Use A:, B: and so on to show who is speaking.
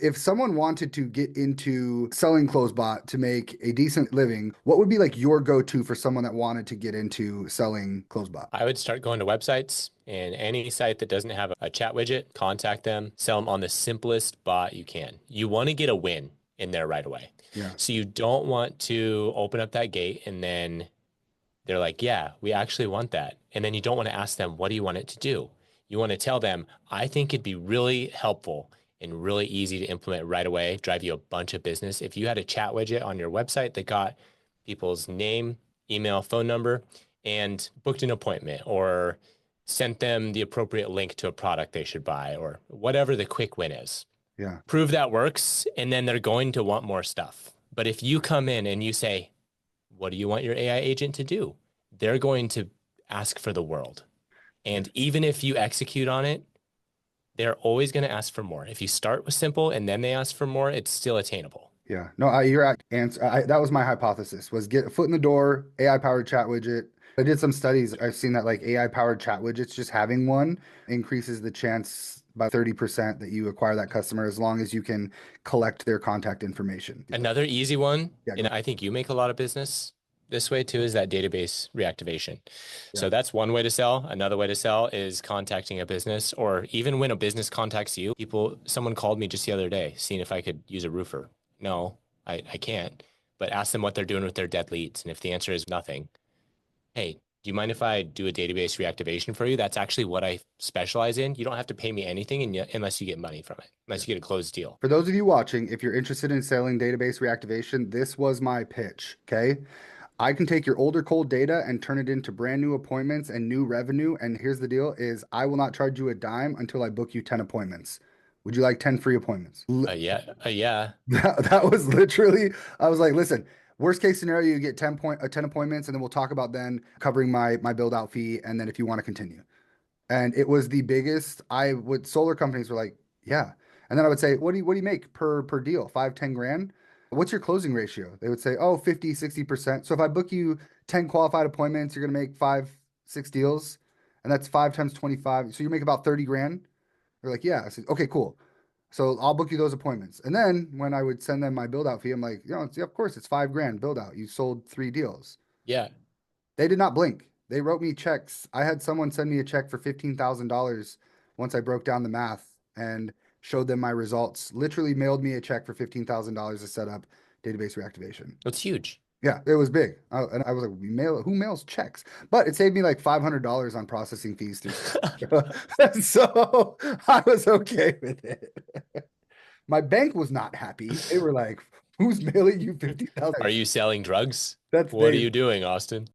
A: If someone wanted to get into selling CloseBot to make a decent living, what would be like your go-to for someone that wanted to get into selling CloseBot?
B: I would start going to websites and any site that doesn't have a chat widget, contact them, sell them on the simplest bot you can. You want to get a win in there right away.
A: Yeah.
B: So you don't want to open up that gate and then they're like, yeah, we actually want that. And then you don't want to ask them, what do you want it to do? You want to tell them, I think it'd be really helpful and really easy to implement right away, drive you a bunch of business. If you had a chat widget on your website that got people's name, email, phone number, and booked an appointment or sent them the appropriate link to a product they should buy or whatever the quick win is.
A: Yeah.
B: Prove that works, and then they're going to want more stuff. But if you come in and you say, what do you want your AI agent to do? They're going to ask for the world.
A: Yeah.
B: And even if you execute on it, they're always going to ask for more. If you start with simple and then they ask for more, it's still attainable.
A: Yeah. No, you're at answer. That was my hypothesis was get a foot in the door, AI powered chat widget. I did some studies. I've seen that like AI powered chat widgets, just having one increases the chance by 30% that you acquire that customer as long as you can collect their contact information.
B: Another easy one,
A: Yeah.
B: and I think you make a lot of business this way too, is that database reactivation.
A: Yeah.
B: So that's one way to sell. Another way to sell is contacting a business, or even when a business contacts you. Someone called me just the other day, seeing if I could use a roofer. No, I can't. But ask them what they're doing with their dead leads. And if the answer is nothing, hey, do you mind if I do a database reactivation for you? That's actually what I specialize in. You don't have to pay me anything unless you get money from it, unless you get a closed deal.
A: For those of you watching, if you're interested in selling database reactivation, this was my pitch. Okay. I can take your older cold data and turn it into brand new appointments and new revenue. And here's the deal is I will not charge you a dime until I book you 10 appointments. Would you like 10 free appointments?
B: Yeah.
A: That was literally, I was like, listen, worst case scenario, you get 10 appointments, and then we'll talk about then covering my build out fee. And then if you want to continue. And it was the biggest, solar companies were like, yeah. And then I would say, what do you make per deal? 5, 10 grand? What's your closing ratio? They would say, oh, 50, 60%. So if I book you 10 qualified appointments, you're going to make 5, 6 deals. And that's 5 times 25. So you make about 30 grand. They're like, yeah. I said, okay, cool. So I'll book you those appointments. And then when I would send them my build out fee, I'm like, yeah, of course it's 5 grand build out. You sold 3 deals.
B: Yeah.
A: They did not blink. They wrote me checks. I had someone send me a check for $15,000 once I broke down the math and showed them my results. Literally mailed me a check for $15,000 to set up database reactivation.
B: That's huge.
A: Yeah, it was big. And I was like, who mails checks? But it saved me like $500 on processing fees through. So I was okay with it. My bank was not happy. They were like, who's mailing you 50,000?
B: Are you selling drugs?
A: That's
B: What are
A: they
B: you doing, Austin?